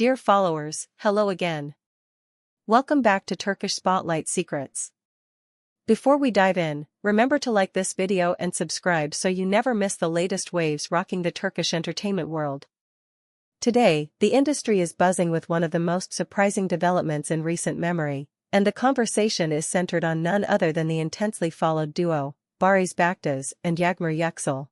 Dear followers, hello again. Welcome back to Turkish Spotlight Secrets. Before we dive in, remember to like this video and subscribe so you never miss the latest waves rocking the Turkish entertainment world. Today, the industry is buzzing with one of the most surprising developments in recent memory, and the conversation is centered on none other than the intensely followed duo, Barış Baktaş and Yağmur Yüksel.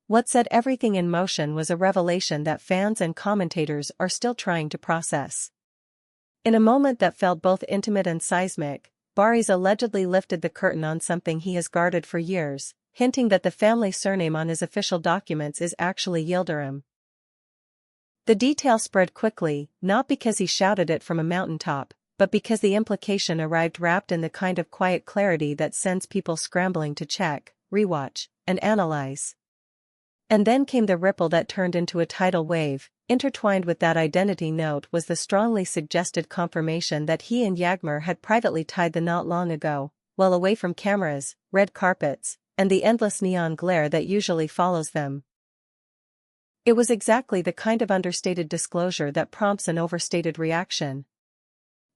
What set everything in motion was a revelation that fans and commentators are still trying to process. In a moment that felt both intimate and seismic, Barış allegedly lifted the curtain on something he has guarded for years, hinting that the family surname on his official documents is actually Yildirim. The detail spread quickly, not because he shouted it from a mountaintop, but because the implication arrived wrapped in the kind of quiet clarity that sends people scrambling to check, rewatch, and analyze. And then came the ripple that turned into a tidal wave. Intertwined with that identity note was the strongly suggested confirmation that he and Yağmur had privately tied the knot long ago, well away from cameras, red carpets, and the endless neon glare that usually follows them. It was exactly the kind of understated disclosure that prompts an overstated reaction.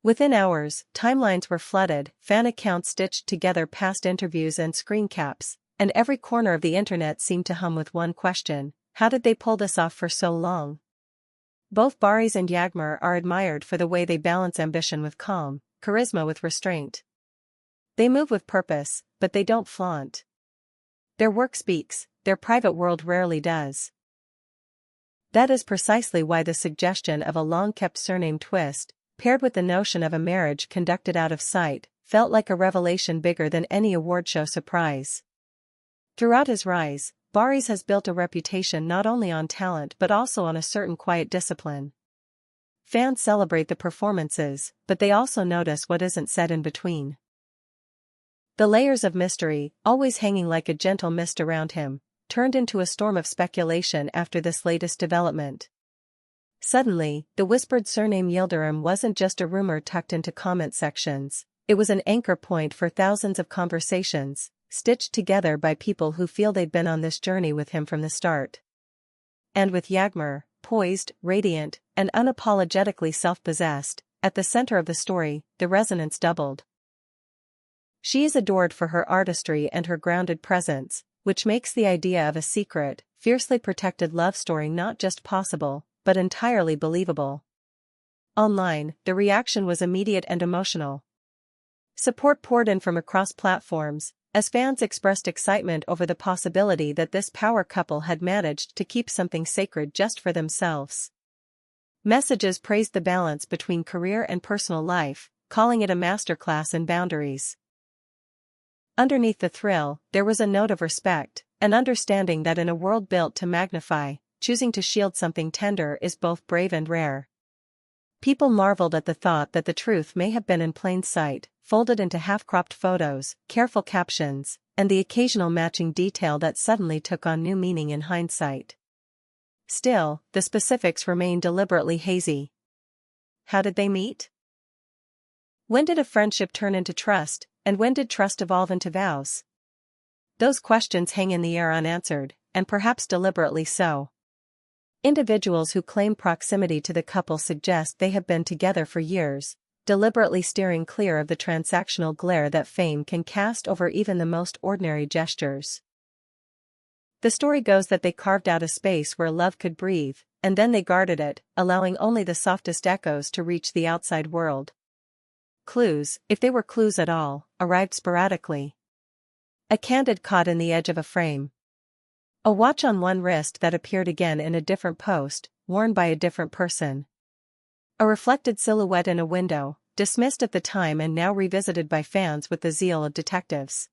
Within hours, timelines were flooded, fan accounts stitched together past interviews and screen caps, and every corner of the internet seemed to hum with one question: how did they pull this off for so long? Both Barış and Yağmur are admired for the way they balance ambition with calm, charisma with restraint. They move with purpose, but they don't flaunt. Their work speaks, their private world rarely does. That is precisely why the suggestion of a long-kept surname twist, paired with the notion of a marriage conducted out of sight, felt like a revelation bigger than any award show surprise. Throughout his rise, Barış has built a reputation not only on talent but also on a certain quiet discipline. Fans celebrate the performances, but they also notice what isn't said in between. The layers of mystery, always hanging like a gentle mist around him, turned into a storm of speculation after this latest development. Suddenly, the whispered surname Yildirim wasn't just a rumor tucked into comment sections, it was an anchor point for thousands of conversations, stitched together by people who feel they'd been on this journey with him from the start. And with Yağmur, poised, radiant, and unapologetically self-possessed, at the center of the story, the resonance doubled. She is adored for her artistry and her grounded presence, which makes the idea of a secret, fiercely protected love story not just possible, but entirely believable. Online, the reaction was immediate and emotional. Support poured in from across platforms, as fans expressed excitement over the possibility that this power couple had managed to keep something sacred just for themselves. Messages praised the balance between career and personal life, calling it a masterclass in boundaries. Underneath the thrill, there was a note of respect, an understanding that in a world built to magnify, choosing to shield something tender is both brave and rare. People marveled at the thought that the truth may have been in plain sight, folded into half-cropped photos, careful captions, and the occasional matching detail that suddenly took on new meaning in hindsight. Still, the specifics remain deliberately hazy. How did they meet? When did a friendship turn into trust, and when did trust evolve into vows? Those questions hang in the air unanswered, and perhaps deliberately so. Individuals who claim proximity to the couple suggest they have been together for years, deliberately steering clear of the transactional glare that fame can cast over even the most ordinary gestures. The story goes that they carved out a space where love could breathe, and then they guarded it, allowing only the softest echoes to reach the outside world. Clues, if they were clues at all, arrived sporadically. A candid caught in the edge of a frame. A watch on one wrist that appeared again in a different post, worn by a different person. A reflected silhouette in a window, dismissed at the time and now revisited by fans with the zeal of detectives.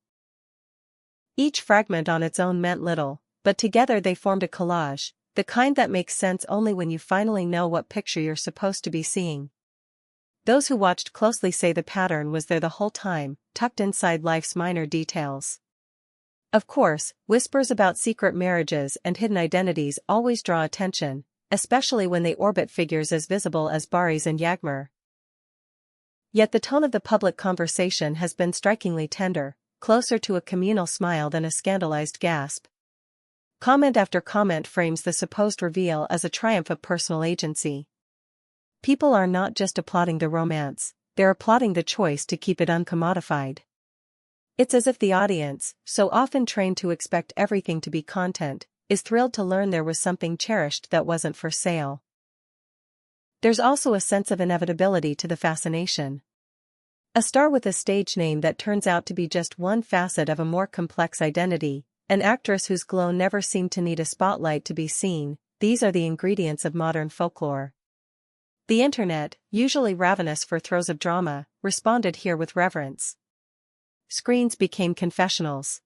Each fragment on its own meant little, but together they formed a collage, the kind that makes sense only when you finally know what picture you're supposed to be seeing. Those who watched closely say the pattern was there the whole time, tucked inside life's minor details. Of course, whispers about secret marriages and hidden identities always draw attention, especially when they orbit figures as visible as Barış and Yağmur. Yet the tone of the public conversation has been strikingly tender, closer to a communal smile than a scandalized gasp. Comment after comment frames the supposed reveal as a triumph of personal agency. People are not just applauding the romance, they're applauding the choice to keep it uncommodified. It's as if the audience, so often trained to expect everything to be content, is thrilled to learn there was something cherished that wasn't for sale. There's also a sense of inevitability to the fascination. A star with a stage name that turns out to be just one facet of a more complex identity, an actress whose glow never seemed to need a spotlight to be seen, these are the ingredients of modern folklore. The internet, usually ravenous for throes of drama, responded here with reverence. Screens became confessionals.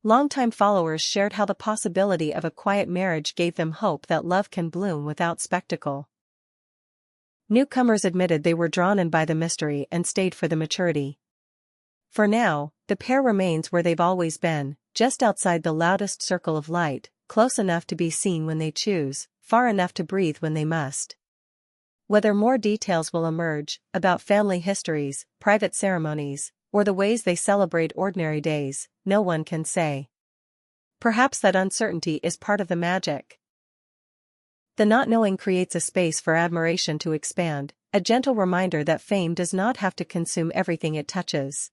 Longtime followers shared how the possibility of a quiet marriage gave them hope that love can bloom without spectacle. Newcomers admitted they were drawn in by the mystery and stayed for the maturity. For now, the pair remains where they've always been, just outside the loudest circle of light, close enough to be seen when they choose, far enough to breathe when they must. Whether more details will emerge, about family histories, private ceremonies, or the ways they celebrate ordinary days, no one can say. Perhaps that uncertainty is part of the magic. The not knowing creates a space for admiration to expand, a gentle reminder that fame does not have to consume everything it touches.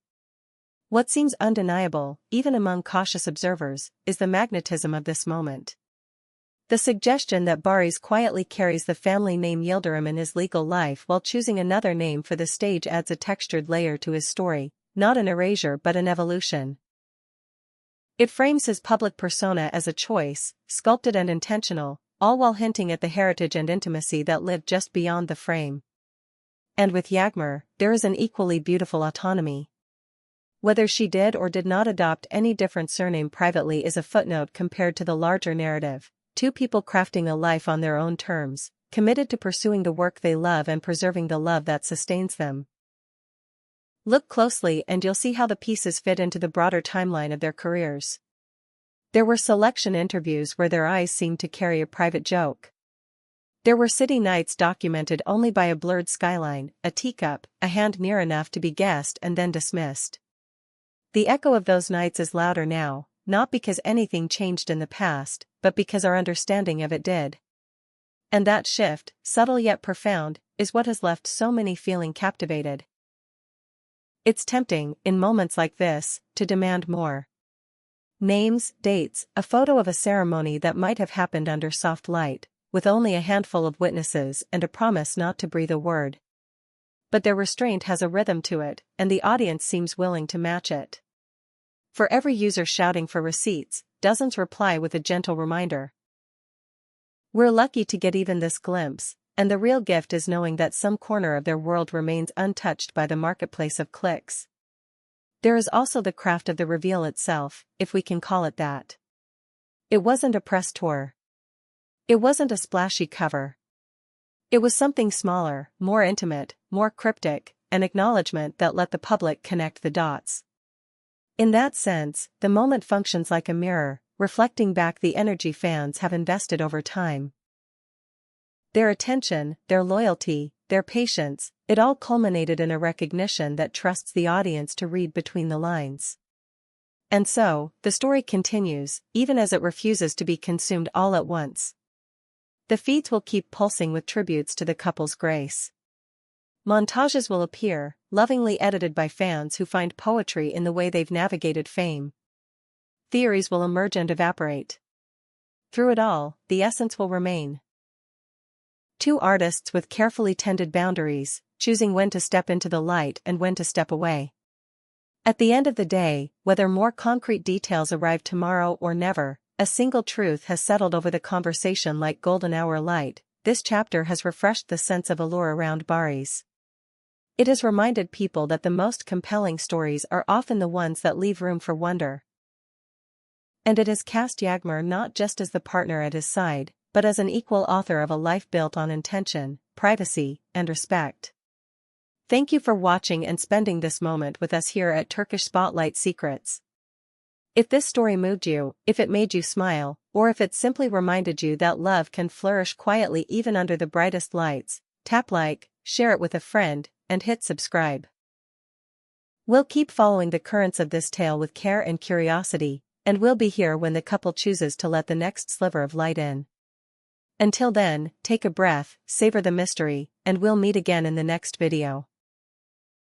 What seems undeniable, even among cautious observers, is the magnetism of this moment. The suggestion that Barış quietly carries the family name Yildirim in his legal life while choosing another name for the stage adds a textured layer to his story, not an erasure but an evolution. It frames his public persona as a choice, sculpted and intentional, all while hinting at the heritage and intimacy that lived just beyond the frame. And with Yağmur, there is an equally beautiful autonomy. Whether she did or did not adopt any different surname privately is a footnote compared to the larger narrative, two people crafting a life on their own terms, committed to pursuing the work they love and preserving the love that sustains them. Look closely and you'll see how the pieces fit into the broader timeline of their careers. There were selection interviews where their eyes seemed to carry a private joke. There were city nights documented only by a blurred skyline, a teacup, a hand near enough to be guessed and then dismissed. The echo of those nights is louder now, not because anything changed in the past, but because our understanding of it did. And that shift, subtle yet profound, is what has left so many feeling captivated. It's tempting, in moments like this, to demand more. Names, dates, a photo of a ceremony that might have happened under soft light, with only a handful of witnesses and a promise not to breathe a word. But their restraint has a rhythm to it, and the audience seems willing to match it. For every user shouting for receipts, dozens reply with a gentle reminder. We're lucky to get even this glimpse, and the real gift is knowing that some corner of their world remains untouched by the marketplace of clicks. There is also the craft of the reveal itself, if we can call it that. It wasn't a press tour. It wasn't a splashy cover. It was something smaller, more intimate, more cryptic, an acknowledgement that let the public connect the dots. In that sense, the moment functions like a mirror, reflecting back the energy fans have invested over time. Their attention, their loyalty, their patience, it all culminated in a recognition that trusts the audience to read between the lines. And so, the story continues, even as it refuses to be consumed all at once. The feeds will keep pulsing with tributes to the couple's grace. Montages will appear, lovingly edited by fans who find poetry in the way they've navigated fame. Theories will emerge and evaporate. Through it all, the essence will remain. Two artists with carefully tended boundaries, choosing when to step into the light and when to step away. At the end of the day, whether more concrete details arrive tomorrow or never, a single truth has settled over the conversation like golden hour light. This chapter has refreshed the sense of allure around Barış. It has reminded people that the most compelling stories are often the ones that leave room for wonder. And it has cast Yağmur not just as the partner at his side, but as an equal author of a life built on intention, privacy, and respect. Thank you for watching and spending this moment with us here at Turkish Spotlight Secrets. If this story moved you, if it made you smile, or if it simply reminded you that love can flourish quietly even under the brightest lights, tap like, share it with a friend, and hit subscribe. We'll keep following the currents of this tale with care and curiosity, and we'll be here when the couple chooses to let the next sliver of light in. Until then, take a breath, savor the mystery, and we'll meet again in the next video.